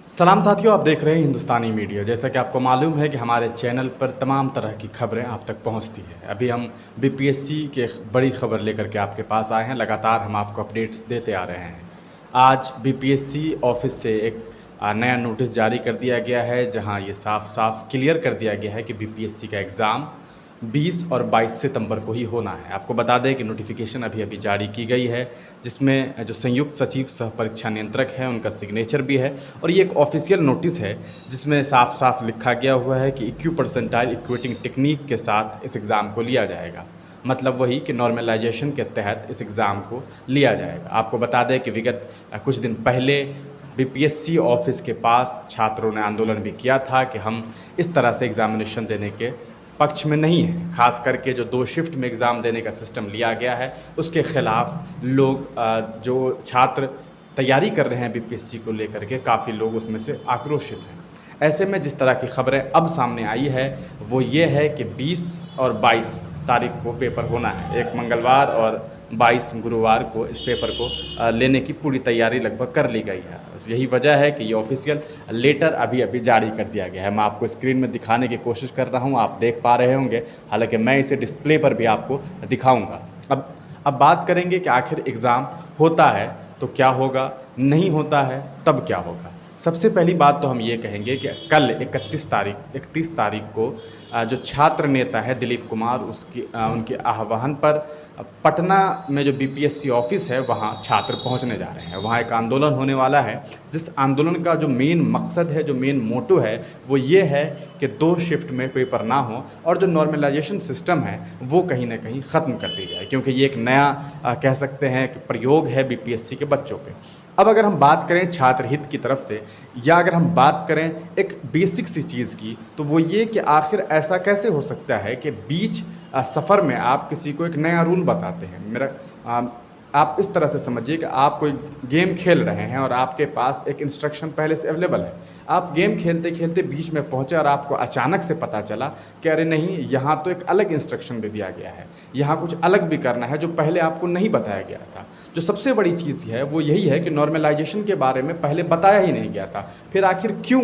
सलाम साथियों, आप देख रहे हैं हिंदुस्तानी मीडिया। जैसा कि आपको मालूम है कि हमारे चैनल पर तमाम तरह की खबरें आप तक पहुंचती है। अभी हम बीपीएससी के बड़ी खबर लेकर के आपके पास आए हैं। लगातार हम आपको अपडेट्स देते आ रहे हैं। आज बीपीएससी ऑफिस से एक नया नोटिस जारी कर दिया गया है, जहां ये साफ साफ क्लियर कर दिया गया है कि बीपीएससी का एग्ज़ाम 20 और 22 सितंबर को ही होना है। आपको बता दें कि नोटिफिकेशन अभी जारी की गई है, जिसमें जो संयुक्त सचिव सह परीक्षा नियंत्रक हैं उनका सिग्नेचर भी है। और ये एक ऑफिशियल नोटिस है जिसमें साफ साफ लिखा गया हुआ है कि इक्यू परसेंटाइल इक्वेटिंग टेक्निक के साथ इस एग्ज़ाम को लिया जाएगा। मतलब वही कि नॉर्मलाइजेशन के तहत इस एग्ज़ाम को लिया जाएगा। आपको बता दें कि विगत कुछ दिन पहले बीपीएससी ऑफिस के पास छात्रों ने आंदोलन भी किया था कि हम इस तरह से एग्ज़ामिनेशन देने के पक्ष में नहीं है। खास करके जो 2 शिफ्ट में एग्ज़ाम देने का सिस्टम लिया गया है, उसके ख़िलाफ़ लोग जो छात्र तैयारी कर रहे हैं बीपीएससी को लेकर के, काफ़ी लोग उसमें से आक्रोशित हैं। ऐसे में जिस तरह की खबरें अब सामने आई है वो ये है कि 20 और 22 तारीख को पेपर होना है। एक मंगलवार और 22 गुरुवार को इस पेपर को लेने की पूरी तैयारी लगभग कर ली गई है। यही वजह है कि ये ऑफिशियल लेटर अभी जारी कर दिया गया है। मैं आपको स्क्रीन में दिखाने की कोशिश कर रहा हूँ, आप देख पा रहे होंगे। हालांकि मैं इसे डिस्प्ले पर भी आपको दिखाऊंगा। अब बात करेंगे कि आखिर एग्ज़ाम होता है तो क्या होगा, नहीं होता है तब क्या होगा। सबसे पहली बात तो हम ये कहेंगे कि कल 31 तारीख को जो छात्र नेता है दिलीप कुमार, उनके आह्वान पर पटना में जो बीपीएससी ऑफिस है वहाँ छात्र पहुँचने जा रहे हैं। वहाँ एक आंदोलन होने वाला है, जिस आंदोलन का जो मेन मकसद है, जो मेन मोटो है, वो ये है कि 2 शिफ्ट में पेपर ना हो और जो नॉर्मलाइजेशन सिस्टम है वो कहीं ना कहीं ख़त्म कर दी जाए, क्योंकि ये एक नया कह सकते हैं कि प्रयोग है बीपीएससी के बच्चों पे। अब अगर हम बात करें छात्र हित की तरफ से, या अगर हम बात करें एक बेसिक सी चीज़ की, तो वो ये कि आखिर ऐसा कैसे हो सकता है कि बीच सफ़र में आप किसी को एक नया रूल बताते हैं। आप इस तरह से समझिए कि आप कोई गेम खेल रहे हैं और आपके पास एक इंस्ट्रक्शन पहले से अवेलेबल है। आप गेम खेलते खेलते बीच में पहुंचे और आपको अचानक से पता चला कि अरे नहीं, यहाँ तो एक अलग इंस्ट्रक्शन भी दिया गया है, यहाँ कुछ अलग भी करना है जो पहले आपको नहीं बताया गया था। जो सबसे बड़ी चीज़ है वो यही है कि नॉर्मलाइजेशन के बारे में पहले बताया ही नहीं गया था, फिर आखिर क्यों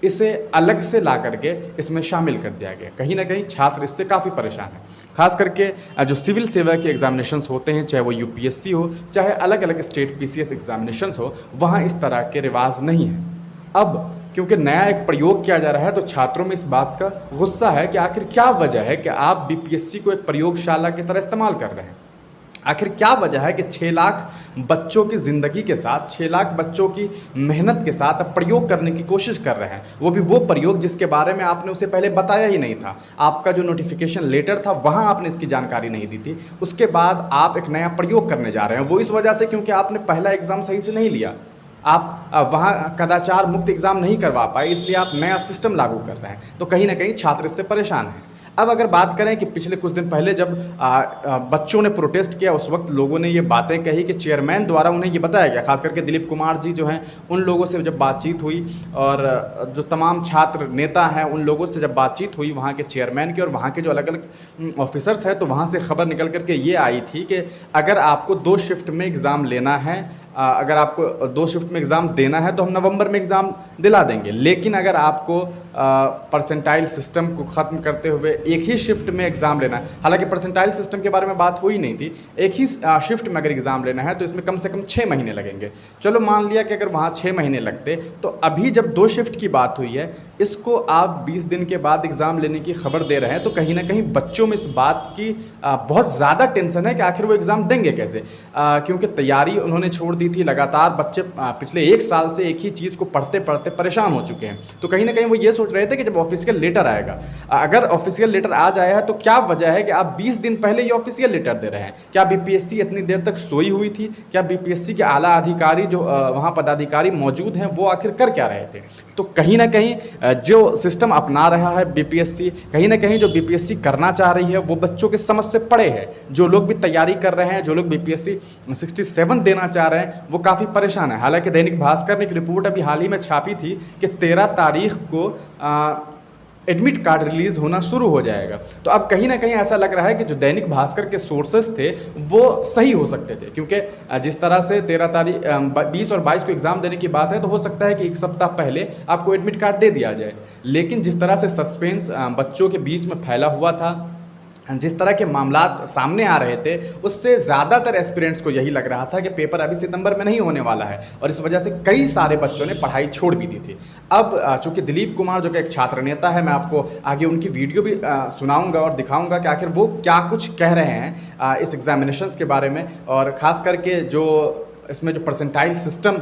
इसे अलग से ला करके इसमें शामिल कर दिया गया। कहीं ना कहीं छात्र इससे काफ़ी परेशान हैं। खास करके जो सिविल सेवा के एग्जामिनेशंस होते हैं, चाहे वो यूपीएससी हो, चाहे अलग अलग स्टेट पीसीएस एग्जामिनेशंस हो, वहाँ इस तरह के रिवाज नहीं है। अब क्योंकि नया एक प्रयोग किया जा रहा है तो छात्रों में इस बात का गुस्सा है कि आखिर क्या वजह है कि आप बीपीएससी को एक प्रयोगशाला की तरह इस्तेमाल कर रहे हैं। आखिर क्या वजह है कि 6 लाख बच्चों की ज़िंदगी के साथ, 6 लाख बच्चों की मेहनत के साथ अब प्रयोग करने की कोशिश कर रहे हैं, वो भी वो प्रयोग जिसके बारे में आपने उसे पहले बताया ही नहीं था। आपका जो नोटिफिकेशन लेटर था वहाँ आपने इसकी जानकारी नहीं दी थी। उसके बाद आप एक नया प्रयोग करने जा रहे हैं, वो इस वजह से क्योंकि आपने पहला एग्ज़ाम सही से नहीं लिया। आप वहाँ कदाचार मुक्त एग्ज़ाम नहीं करवा पाए, इसलिए आप नया सिस्टम लागू कर रहे हैं। तो कहीं ना कहीं छात्र इससे परेशान हैं। अब अगर बात करें कि पिछले कुछ दिन पहले जब बच्चों ने प्रोटेस्ट किया, उस वक्त लोगों ने ये बातें कही कि चेयरमैन द्वारा उन्हें ये बताया गया, खास करके दिलीप कुमार जी जो हैं, उन लोगों से जब बातचीत हुई और जो तमाम छात्र नेता हैं उन लोगों से जब बातचीत हुई वहाँ के चेयरमैन की और वहाँ के जो अलग अलग ऑफिसर्स हैं, तो वहाँ से खबर निकल करके ये आई थी कि अगर आपको 2 शिफ्ट में एग्ज़ाम लेना है, अगर आपको 2 शिफ्ट में एग्ज़ाम देना है तो हम नवंबर में एग्ज़ाम दिला देंगे, लेकिन अगर आपको परसेंटाइल सिस्टम को ख़त्म करते हुए एक ही शिफ्ट में एग्ज़ाम लेना है, हालांकि परसेंटाइल सिस्टम के बारे में बात हुई नहीं थी, एक ही शिफ्ट में अगर एग्ज़ाम लेना है तो इसमें कम से कम 6 महीने लगेंगे। चलो मान लिया कि अगर वहाँ 6 महीने लगते, तो अभी जब 2 शिफ्ट की बात हुई है, इसको आप 20 दिन के बाद एग्ज़ाम लेने की खबर दे रहे हैं, तो कहीं ना कहीं बच्चों में इस बात की बहुत ज़्यादा टेंशन है कि आखिर वो एग्ज़ाम देंगे कैसे, क्योंकि तैयारी उन्होंने छोड़ दी थी। लगातार बच्चे पिछले 1 साल से एक ही चीज़ को पढ़ते पढ़ते परेशान हो चुके हैं। तो कहीं ना कहीं वो ये सोच रहे थे कि जब ऑफिशियल लेटर आएगा, अगर ऑफिशियल लेटर आ जाए है तो क्या वजह है कि आप 20 दिन पहले ये ऑफिशियल लेटर दे रहे हैं। क्या बीपीएससी इतनी देर तक सोई हुई थी? क्या बीपीएससी के आला अधिकारी जो वहाँ पदाधिकारी मौजूद हैं वो आखिर कर क्या रहे थे? तो कहीं ना कहीं जो सिस्टम अपना रहा है बीपीएससी, कहीं ना कहीं जो बीपीएससी करना चाह रही है वो बच्चों के समझ से परे है। जो लोग भी तैयारी कर रहे हैं, जो लोग बीपीएससी 67 देना चाह रहे हैं, वो काफ़ी परेशान है। हालांकि दैनिक भास्कर ने एक रिपोर्ट अभी हाल ही में छापी थी कि 13 तारीख को एडमिट कार्ड रिलीज़ होना शुरू हो जाएगा। तो अब कहीं ना कहीं ऐसा लग रहा है कि जो दैनिक भास्कर के सोर्सेस थे वो सही हो सकते थे, क्योंकि जिस तरह से 13 तारीख 20 और 22 को एग्ज़ाम देने की बात है, तो हो सकता है कि एक सप्ताह पहले आपको एडमिट कार्ड दे दिया जाए। लेकिन जिस तरह से सस्पेंस बच्चों के बीच में फैला हुआ था, जिस तरह के मामलात सामने आ रहे थे, उससे ज़्यादातर एस्पिरेंट्स को यही लग रहा था कि पेपर अभी सितंबर में नहीं होने वाला है, और इस वजह से कई सारे बच्चों ने पढ़ाई छोड़ भी दी थी। अब चूँकि दिलीप कुमार जो कि एक छात्र नेता है, मैं आपको आगे उनकी वीडियो भी सुनाऊंगा और दिखाऊंगा कि आखिर वो क्या कुछ कह रहे हैं इस एग्जामिनेशंस के बारे में, और ख़ास करके जो इसमें जो परसेंटाइल सिस्टम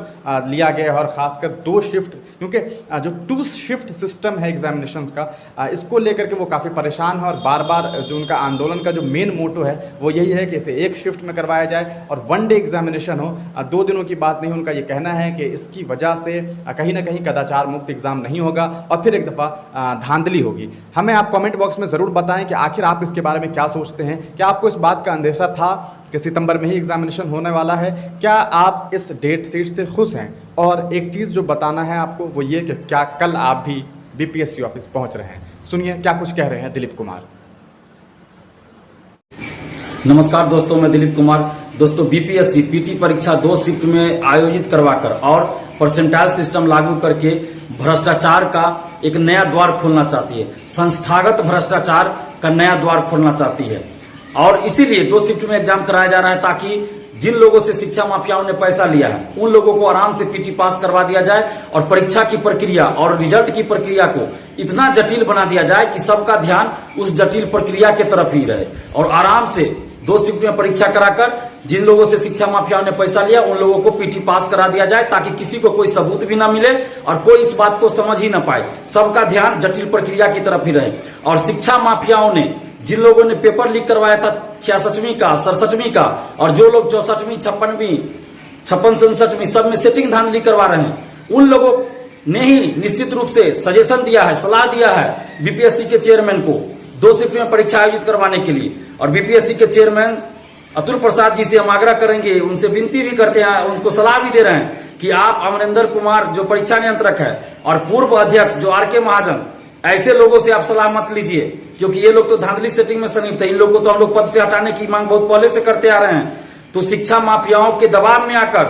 लिया गया है, और ख़ासकर 2 शिफ्ट, क्योंकि जो 2 शिफ्ट सिस्टम है एग्जामिनेशंस का, इसको लेकर के वो काफ़ी परेशान है, और बार बार जो उनका आंदोलन का जो मेन मोटो है वो यही है कि इसे 1 शिफ्ट में करवाया जाए और 1 डे एग्जामिनेशन हो, 2 दिनों की बात नहीं। उनका ये कहना है कि इसकी वजह से कहीं ना कहीं कदाचार मुक्त एग्ज़ाम नहीं होगा और फिर एक दफ़ा धांधली होगी। हमें आप कॉमेंट बॉक्स में ज़रूर बताएं कि आखिर आप इसके बारे में क्या सोचते हैं। क्या आपको इस बात का अंदेशा था कि सितंबर में ही एग्जामिनेशन होने वाला है? क्या आप इस डेट शीट से खुश हैं? और एक चीज़ जो बताना है आपको वो ये कि क्या कल आप भी बीपीएससी ऑफिस पहुंच रहे हैं? सुनिए क्या कुछ कह रहे हैं दिलीप कुमार। नमस्कार दोस्तों, मैं दिलीप कुमार। दोस्तों, बीपीएससी पीटी परीक्षा 2 शिफ्ट में आयोजित करवाकर और परसेंटाइल सिस्टम लागू करके भ्रष्टाचार का एक नया द्वार खोलना चाहती है, संस्थागत भ्रष्टाचार का नया द्वार खोलना चाहती है। और इसीलिए 2 शिफ्ट में एग्जाम कराया जा रहा है, ताकि जिन लोगों से शिक्षा माफियाओं ने पैसा लिया है उन लोगों को आराम से पीटी पास करवा दिया जाए, और परीक्षा की प्रक्रिया और रिजल्ट की प्रक्रिया को इतना जटिल बना दिया जाए कि सबका ध्यान उस जटिल प्रक्रिया के तरफ ही रहे, और आराम से 2 शिफ्ट में परीक्षा कराकर जिन लोगों से शिक्षा माफियाओं ने पैसा लिया उन लोगों को पीटी पास करा दिया जाए, ताकि किसी को कोई सबूत भी ना मिले और कोई इस बात को समझ ही ना पाए। सबका ध्यान जटिल प्रक्रिया की तरफ ही रहे। और शिक्षा माफियाओं ने जिन लोगों ने पेपर लीक करवाया था 66वीं का, 67वीं का, और जो लोग 64वीं, 56वीं, 56, 67वीं सब में सेटिंग धांधली करवा रहे हैं, उन लोगों ने ही निश्चित रूप से सजेशन दिया है, सलाह दिया है बीपीएससी के चेयरमैन को 2 शिफ्ट में परीक्षा आयोजित करवाने के लिए। और बीपीएससी के चेयरमैन अतुल प्रसाद जी से हम आग्रह करेंगे, उनसे विनती भी करते हैं, उनको सलाह भी दे रहे हैं कि आप अमरिंदर कुमार जो परीक्षा नियंत्रक है और पूर्व अध्यक्ष जो आर के महाजन, ऐसे लोगों से आप सलाह मत लीजिए, क्योंकि ये लोग तो धांधली सेटिंग में संलिप्त है। इन लोगों को तो हम लोग पद से हटाने की मांग बहुत पहले से करते आ रहे हैं। तो शिक्षा माफियाओं के दबाव में आकर,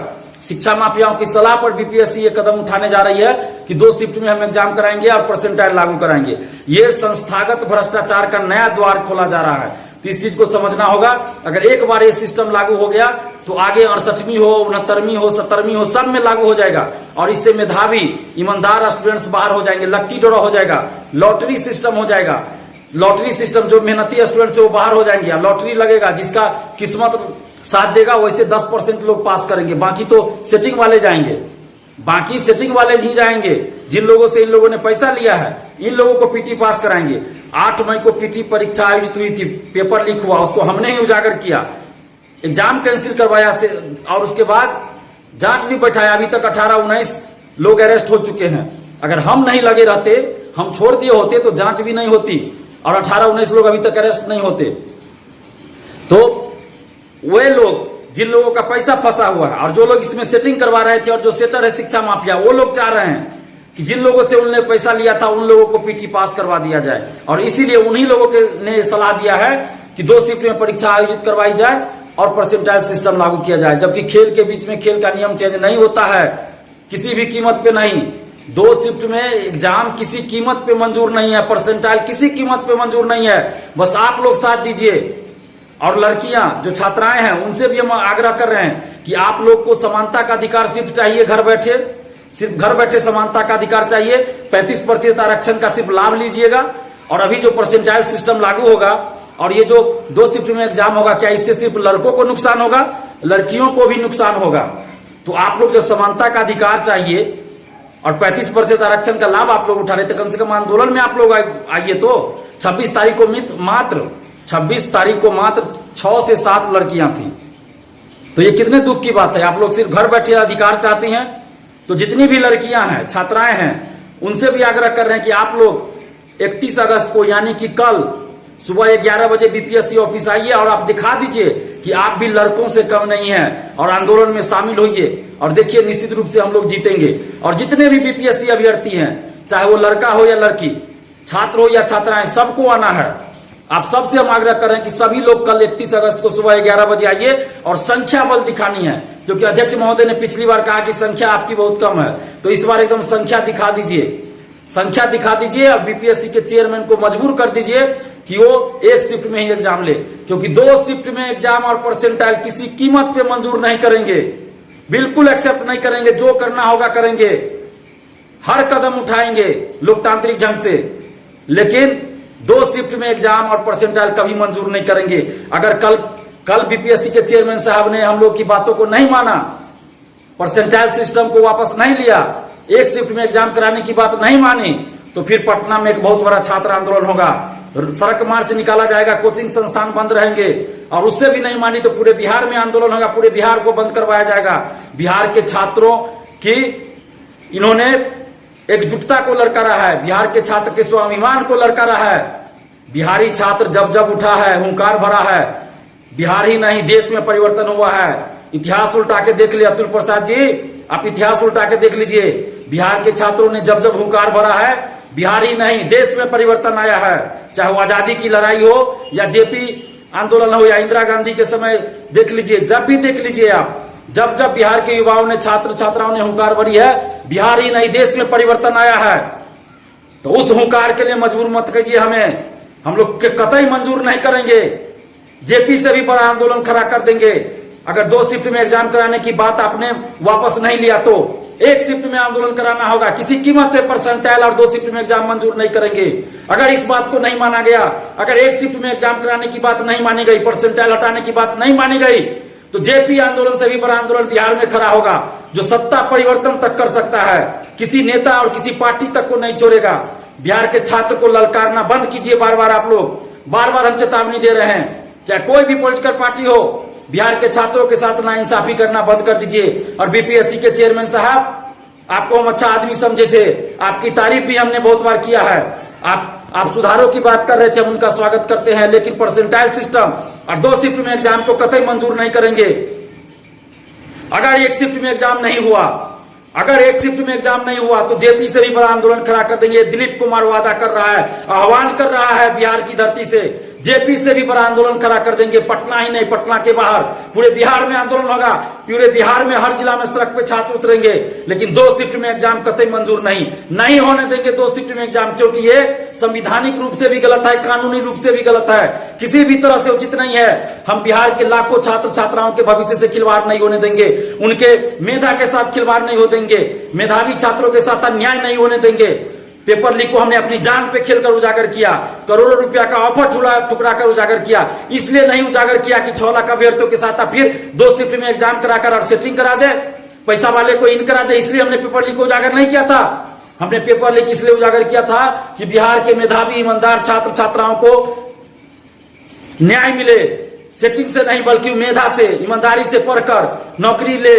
शिक्षा माफियाओं की सलाह पर बीपीएससी ये कदम उठाने जा रही है कि 2 शिफ्ट में हम एग्जाम कराएंगे और परसेंटाइल लागू कराएंगे। ये संस्थागत भ्रष्टाचार का नया द्वार खोला जा रहा है। तो इस चीज को समझना होगा। अगर एक बार ये सिस्टम लागू हो गया तो आगे 68वीं हो, 69वीं हो, 70वीं हो, सब में लागू हो जाएगा, और इससे मेधावी ईमानदार स्टूडेंट्स बाहर हो जाएंगे, लक्की ड्रॉ हो जाएगा, लॉटरी सिस्टम हो जाएगा। लॉटरी सिस्टम, जो मेहनती स्टूडेंट्स वो बाहर हो जाएंगे, लॉटरी लगेगा, जिसका किस्मत साथ देगा वैसे 10% लोग पास करेंगे, बाकी तो सेटिंग वाले जाएंगे, बाकी सेटिंग वाले ही जाएंगे। जिन लोगों से इन लोगों ने पैसा लिया है इन लोगों को पीटी पास कराएंगे। 8 मई को पीटी परीक्षा आयोजित हुई थी, पेपर लीक हुआ, उसको हमने ही उजागर किया, एग्जाम कैंसिल करवाया से, और उसके बाद जांच भी बैठाया। अभी तक 18-19 लोग अरेस्ट हो चुके हैं। अगर हम नहीं लगे रहते, हम छोड़ दिए होते तो जांच भी नहीं होती और 18-19 लोग अभी तक अरेस्ट नहीं होते। तो वे लोग जिन लोगों का पैसा फंसा हुआ है और जो लोग इसमें सेटिंग करवा रहे थे और जो सेटर है शिक्षा माफिया, वो लोग चाह रहे हैं कि जिन लोगों से उन्होंने पैसा लिया था उन लोगों को पीटी पास करवा दिया जाए, और इसीलिए उन्हीं लोगों के ने सलाह दिया है कि 2 शिफ्ट में परीक्षा आयोजित करवाई जाए और परसेंटाइल सिस्टम लागू किया जाए। जबकि खेल के बीच में खेल का नियम चेंज नहीं होता है, किसी भी कीमत पे नहीं। 2 शिफ्ट में एग्जाम किसी कीमत पे मंजूर नहीं है, परसेंटाइल किसी कीमत पे मंजूर नहीं है। बस आप लोग साथ दीजिए। और लड़कियां जो छात्राएं हैं उनसे भी हम आग्रह कर रहे हैं कि आप लोग को समानता का अधिकार सिर्फ चाहिए, घर बैठे, सिर्फ घर बैठे समानता का अधिकार चाहिए। 35% आरक्षण का सिर्फ लाभ लीजिएगा। और अभी जो परसेंटाइल सिस्टम लागू होगा और ये जो 2 शिफ्ट में एग्जाम होगा, क्या इससे सिर्फ लड़कों को नुकसान होगा? लड़कियों को भी नुकसान होगा। तो आप लोग जब समानता का अधिकार चाहिए और 35% आरक्षण का लाभ आप लोग उठा रहे थे, कम से कम आंदोलन में आप लोग आइए। तो 26 तारीख को मात्र 6 से 7 लड़कियां थी। तो ये कितने दुख की बात है। आप लोग सिर्फ घर बैठे अधिकार चाहते हैं। तो जितनी भी लड़कियां हैं, छात्राएं हैं, उनसे भी आग्रह कर रहे हैं कि आप लोग 31 अगस्त को यानी कि कल सुबह 11 बजे बीपीएससी ऑफिस आइए और आप दिखा दीजिए कि आप भी लड़कों से कम नहीं हैं और आंदोलन में शामिल होइए। और देखिए निश्चित रूप से हम लोग जीतेंगे। और जितने भी बीपीएससी अभ्यर्थी हैं, चाहे वो लड़का हो या लड़की, छात्र हो या छात्राएं, सबको आना है। आप सबसे हम आग्रह कर रहे हैं कि सभी लोग कल 31 अगस्त को सुबह 11 बजे आइए और संख्या बल दिखानी है, क्योंकि अध्यक्ष महोदय ने पिछली बार कहा कि संख्या आपकी बहुत कम है, तो इस बार एकदम संख्या दिखा दीजिए, संख्या दिखा दीजिए। और बीपीएससी के चेयरमैन को मजबूर कर दीजिए कि वो एक शिफ्ट में ही एग्जाम ले, क्योंकि 2 शिफ्ट में एग्जाम और परसेंटाइल किसी कीमत पे मंजूर नहीं करेंगे, बिल्कुल एक्सेप्ट नहीं करेंगे। जो करना होगा करेंगे, हर कदम उठाएंगे लोकतांत्रिक ढंग से, लेकिन 2 शिफ्ट में एग्जाम और परसेंटाइल कभी मंजूर नहीं करेंगे। अगर कल बीपीएससी के चेयरमैन साहब ने हम लोग की बातों को नहीं माना, परसेंटाइल सिस्टम को वापस नहीं लिया, एक शिफ्ट में एग्जाम कराने की बात नहीं मानी, तो फिर पटना में एक बहुत बड़ा छात्र आंदोलन होगा, सड़क मार्च निकाला जाएगा, कोचिंग संस्थान बंद रहेंगे, और उससे भी नहीं मानी तो पूरे बिहार में आंदोलन होगा, पूरे बिहार को बंद करवाया जाएगा। बिहार के छात्रों की इन्होंने एकजुटता को ललकारा है, बिहार के छात्र के स्वाभिमान को ललकारा है। बिहारी छात्र जब जब उठा है, हुंकार भरा है, बिहार ही नहीं देश में परिवर्तन हुआ है। इतिहास उल्टा के देख लिया अतुल प्रसाद जी, आप इतिहास उल्टा के देख लीजिए। बिहार के छात्रों ने जब जब हुंकार भरा है, बिहार ही नहीं देश में परिवर्तन आया है। चाहे वो आजादी की लड़ाई हो या जेपी आंदोलन हो या इंदिरा गांधी के समय देख लीजिए, जब भी देख लीजिए आप, जब जब बिहार के युवाओं ने, छात्र छात्राओं ने हुंकार भरी है, बिहार ही नहीं देश में परिवर्तन आया है। तो उस हुंकार के लिए मजबूर मत कीजिए हमें, हम लोग के कतई मंजूर नहीं करेंगे। जेपी से भी बड़ा आंदोलन खड़ा कर देंगे। अगर 2 शिफ्ट में एग्जाम कराने की बात आपने वापस नहीं लिया तो 1 शिफ्ट में आंदोलन कराना होगा, किसी कीमत पे परसेंटाइल और 2 शिफ्ट में एग्जाम मंजूर नहीं करेंगे। अगर इस बात को नहीं माना गया, अगर 1 शिफ्ट में एग्जाम कराने की बात नहीं मानी गई, परसेंटाइल हटाने की बात नहीं मानी गई, तो जेपी आंदोलन से भी बड़ा आंदोलन बिहार में खड़ा होगा, जो सत्ता परिवर्तन तक कर सकता है, किसी नेता और किसी पार्टी तक को नहीं छोड़ेगा। बिहार के छात्र को ललकारना बंद कीजिए। बार बार आप लोग, बार बार हम चेतावनी दे रहे हैं, चाहे कोई भी पॉलिटिकल पार्टी हो, बिहार के छात्रों के साथ नाइंसाफी करना बंद कर दीजिए। और बीपीएससी के चेयरमैन साहब, आपको हम अच्छा आदमी समझे थे, आपकी तारीफ भी हमने बहुत बार किया है, आप सुधारों की बात कर रहे थे, हम उनका स्वागत करते हैं, लेकिन परसेंटाइल सिस्टम और 2 शिफ्ट में एग्जाम को कतई मंजूर नहीं करेंगे। अगर 1 शिफ्ट में एग्जाम नहीं हुआ, अगर 1 शिफ्ट में एग्जाम नहीं हुआ तो जेपी से भी बड़ा आंदोलन खड़ा कर देंगे। दिलीप कुमार वादा कर रहा है, आह्वान कर रहा है बिहार की धरती से, जेपी से भी बड़ा आंदोलन खड़ा कर देंगे। पटना ही नहीं, पटना के बाहर पूरे बिहार में आंदोलन होगा, पूरे बिहार में हर जिला में सड़क पे छात्र उतरेंगे, लेकिन 2 शिफ्ट में एग्जाम कतई मंजूर नहीं होने देंगे। 2 शिफ्ट में एग्जाम, क्योंकि ये संविधानिक रूप से भी गलत है, कानूनी रूप से भी गलत है, किसी भी तरह से उचित नहीं है। हम बिहार के लाखों छात्र छात्राओं के भविष्य से खिलवाड़ नहीं होने देंगे, उनके मेधा के साथ खिलवाड़ नहीं हो देंगे, मेधावी छात्रों के साथ अन्याय नहीं होने देंगे। पेपर लीक को हमने अपनी जान पे खेलकर उजागर किया, करोड़ों रुपया का ऑफर ठुकरा कर उजागर किया। इसलिए नहीं उजागर किया कि 6 लाख अभ्यर्थियों के साथ फिर 2 शिफ्ट में एग्जाम कराकर और सेटिंग करा दे, पैसा वाले को इन करा दे, इसलिए हमने पेपर लीक को उजागर नहीं किया था। हमने पेपर लीक इसलिए उजागर किया था कि बिहार के मेधावी ईमानदार छात्र छात्राओं को न्याय मिले, सेटिंग से नहीं बल्कि मेधा से, ईमानदारी से पढ़कर नौकरी ले,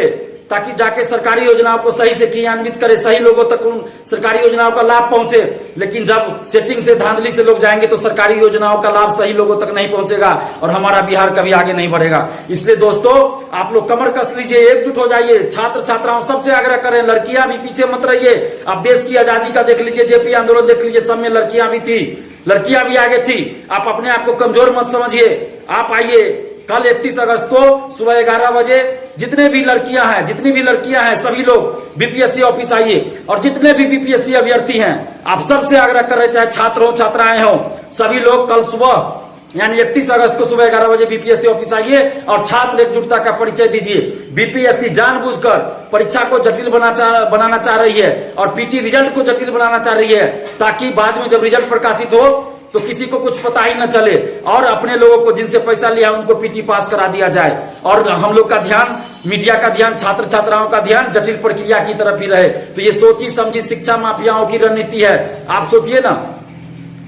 ताकि जाके सरकारी योजनाओं को सही से क्रियान्वित करे, सही लोगों तक उन सरकारी योजनाओं का लाभ पहुंचे। लेकिन जब सेटिंग से, धांधली से लोग जाएंगे तो सरकारी योजनाओं का लाभ सही लोगों तक नहीं पहुंचेगा और हमारा बिहार कभी आगे नहीं बढ़ेगा। इसलिए दोस्तों, आप लोग कमर कस लीजिए, एकजुट हो जाइए। छात्र छात्राओं सबसे आग्रह करें, लड़कियां भी पीछे मत रहिए। आप देश की आजादी का देख लीजिए, जेपी आंदोलन देख लीजिए, सब में लड़कियां भी थी, लड़कियां भी आगे थी। आप अपने आप को कमजोर मत समझिए। आप आइए कल 31 अगस्त को सुबह 11 बजे, जितनी भी लड़कियां हैं सभी लोग बीपीएससी ऑफिस आइए। और जितने भी बीपीएससी अभ्यर्थी हैं, आप सबसे आग्रह कर रहे, चाहे छात्र हो छात्राएं हो, सभी लोग कल सुबह यानी 31 अगस्त को सुबह 11 बजे बीपीएससी ऑफिस आइए और छात्र एकजुटता का परिचय दीजिए। बीपीएससी जानबूझकर परीक्षा को जटिल बनाना चाह रही है और पीटी रिजल्ट को जटिल बनाना चाह रही है, ताकि बाद में जब रिजल्ट प्रकाशित हो तो किसी को कुछ पता ही न चले और अपने लोगों को जिनसे पैसा लिया उनको पीटी पास करा दिया जाए। और हम लोग का ध्यान, मीडिया का ध्यान, छात्र छात्राओं का ध्यान जटिल प्रक्रिया की तरफ ही रहे। तो ये सोची समझी शिक्षा माफियाओं की रणनीति है। आप सोचिए ना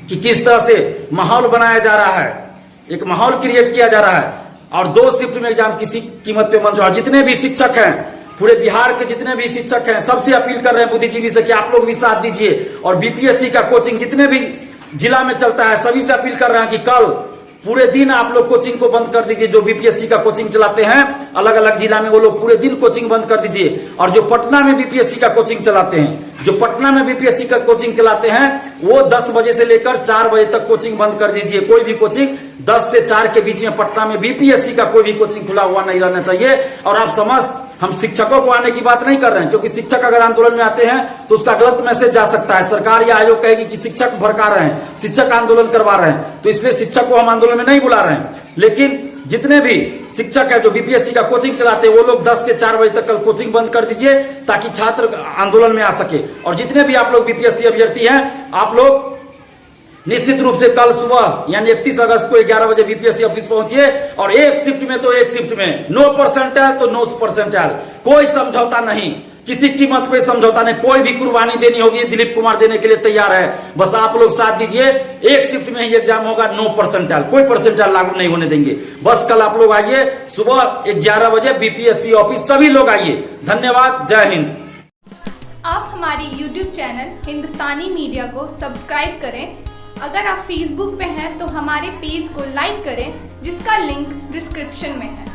कि किस तरह से माहौल बनाया जा रहा है, एक माहौल क्रिएट किया जा रहा है। और 2 शिफ्ट में एग्जाम किसी कीमत पे मंजूर। जितने भी शिक्षक हैं, पूरे बिहार के जितने भी शिक्षक हैं, सबसे अपील कर रहे हैं बुद्धिजीवी से कि आप लोग भी साथ दीजिए। और बीपीएससी का कोचिंग जितने भी जिला में चलता है, सभी से अपील कर रहे हैं कि कल पूरे दिन आप लोग कोचिंग को बंद कर दीजिए। जो बीपीएससी का कोचिंग चलाते हैं अलग अलग जिला में, वो लोग पूरे दिन कोचिंग बंद कर दीजिए। और जो पटना में बीपीएससी का कोचिंग चलाते हैं, जो पटना में बीपीएससी का कोचिंग चलाते हैं, वो 10 बजे से लेकर 4 बजे तक कोचिंग बंद कर दीजिए। कोई भी कोचिंग 10 से 4 के बीच में पटना में बीपीएससी का कोई भी कोचिंग खुला हुआ नहीं रहना चाहिए। और आप समस्त, हम शिक्षकों को आने की बात नहीं कर रहे हैं, क्योंकि शिक्षक अगर आंदोलन में आते हैं तो उसका गलत मैसेज जा सकता है। सरकार या आयोग कहेगी कि शिक्षक भड़का रहे हैं, शिक्षक आंदोलन करवा रहे हैं, तो इसलिए शिक्षक को हम आंदोलन में नहीं बुला रहे हैं। लेकिन जितने भी शिक्षक है जो बीपीएससी का कोचिंग चलाते हैं, वो लोग 10 से 4 बजे तक कल कोचिंग बंद कर दीजिए, ताकि छात्र आंदोलन में आ सके। और जितने भी आप लोग बीपीएससी अभ्यर्थी हैं, आप लोग निश्चित रूप से कल सुबह यानी 31 अगस्त को 11 बजे बीपीएससी ऑफिस पहुंचिए। और एक शिफ्ट में तो एक शिफ्ट में नो परसेंटाइल तो नो परसेंटाइल, कोई समझौता नहीं, किसी कीमत पे समझौता नहीं। कोई भी कुर्बानी देनी होगी दिलीप कुमार देने के लिए तैयार है, बस आप लोग साथ दीजिए। एक शिफ्ट में ही एग्जाम होगा, नो परसेंटाइल, कोई परसेंटाइल लागू नहीं होने देंगे। बस कल आप लोग आइए सुबह 11 बजे बीपीएससी ऑफिस, सभी लोग आइए। धन्यवाद, जय हिंद। आप हमारी YouTube चैनल हिंदुस्तानी मीडिया को सब्सक्राइब करें। अगर आप Facebook पे हैं तो हमारे पेज को लाइक करें, जिसका लिंक डिस्क्रिप्शन में है।